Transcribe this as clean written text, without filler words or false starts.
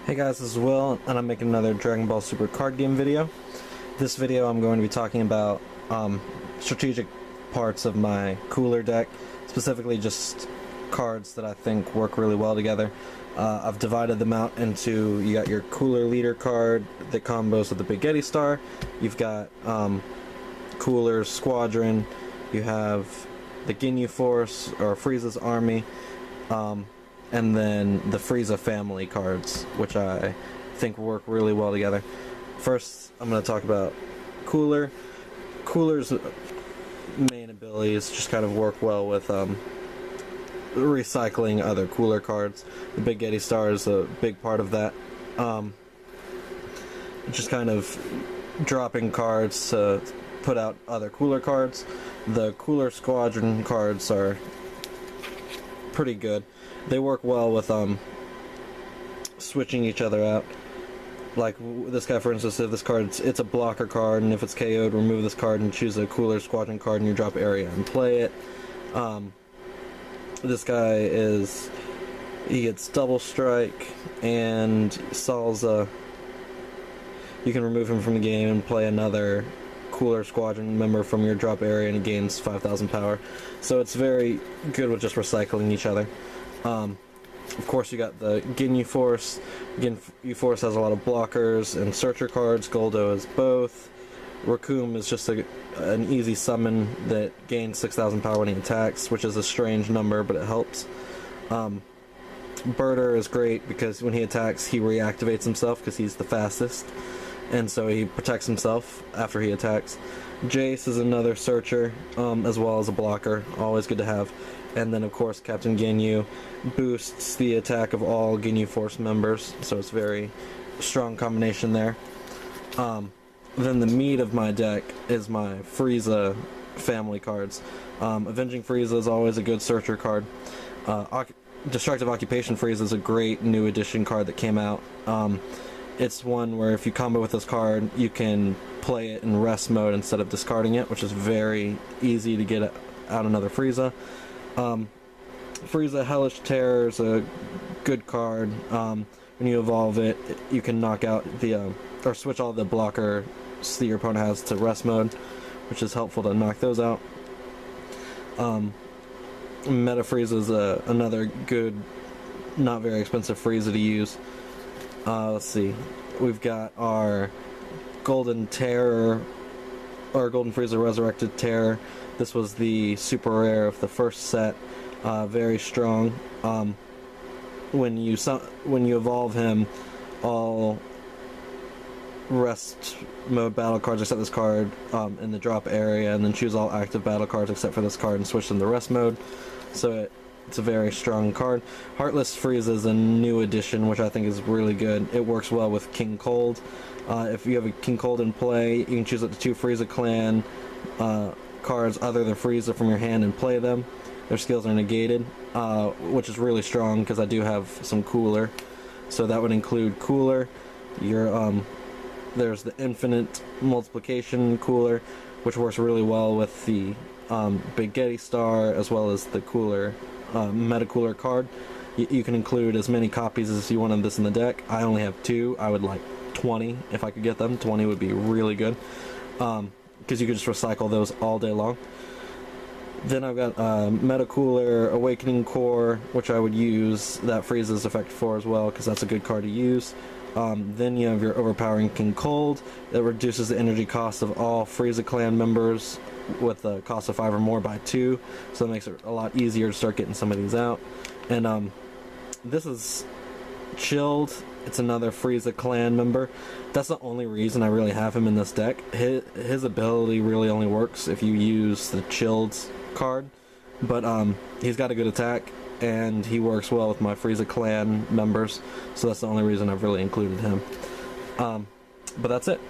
Hey guys, this is Will, and I'm making another Dragon Ball Super card game video. This video I'm going to be talking about strategic parts of my cooler deck, specifically just cards that I think work really well together. I've divided them out into, you got your cooler leader card that combos with the Big Getty Star, you've got cooler squadron, you have the Ginyu Force, or Frieza's army, and then the Frieza Family cards, which I think work really well together. First, I'm going to talk about Cooler. Cooler's main abilities just kind of work well with recycling other Cooler cards. The Big Getty Star is a big part of that. Just kind of dropping cards to put out other Cooler cards. The Cooler Squadron cards are pretty good. They work well with switching each other out. Like this guy, for instance, if this card, it's a blocker card, and if it's KO'd, remove this card and choose a Cooler Squadron card in your drop area and play it. This guy he gets Double Strike and Salza. You can remove him from the game and play another Cooler Squadron member from your drop area, and he gains 5,000 power. So it's very good with just recycling each other. Of course, you got the Ginyu Force. Ginyu Force has a lot of blockers and searcher cards. Goldo is both. Raccoon is just an easy summon that gains 6,000 power when he attacks, which is a strange number, but it helps. Birder is great because when he attacks, he reactivates himself because he's the fastest, and so he protects himself after he attacks. Jace is another searcher, as well as a blocker. Always good to have. And then, of course, Captain Ginyu boosts the attack of all Ginyu Force members, so it's a very strong combination there. Then the meat of my deck is my Frieza family cards. Avenging Frieza is always a good searcher card. Destructive Occupation Frieza is a great new edition card that came out. It's one where if you combo with this card, you can play it in rest mode instead of discarding it, which is very easy to get out another Frieza. Frieza Hellish Terror is a good card. When you evolve it, you can knock out or switch all the blockers that your opponent has to rest mode, which is helpful to knock those out. Meta Frieza is another good, not very expensive Frieza to use. Let's see, we've got our Golden Terror, or Golden Frieza Resurrected Terror. This was the super rare of the first set. Very strong. When you evolve him, all rest mode battle cards except this card in the drop area, and then choose all active battle cards except for this card and switch them to rest mode. So it's a very strong card. Heartless Frieza is a new addition, which I think is really good. It works well with King Cold. If you have a King Cold in play, you can choose up to 2 Frieza Clan cards other than Frieza from your hand and play them. Their skills are negated, which is really strong because I do have some Cooler. So that would include Cooler. There's the Infinite Multiplication Cooler, which works really well with the Big Getty Star, as well as the Cooler Meta Cooler card. You can include as many copies as you want of this in the deck. I only have 2. I would like 20 if I could get them. 20 would be really good, because you could just recycle those all day long. Then I've got Meta Cooler Awakening Core, which I would use that Frieza's effect for as well, because that's a good card to use. Then you have your Overpowering King Cold. That reduces the energy cost of all Frieza Clan members with a cost of 5 or more by 2, so that makes it a lot easier to start getting some of these out. And this is Chilled. It's another Frieza Clan member. That's the only reason I really have him in this deck. His ability really only works if you use the Chilled card, but he's got a good attack, and he works well with my Frieza Clan members, so that's the only reason I've really included him. But that's it.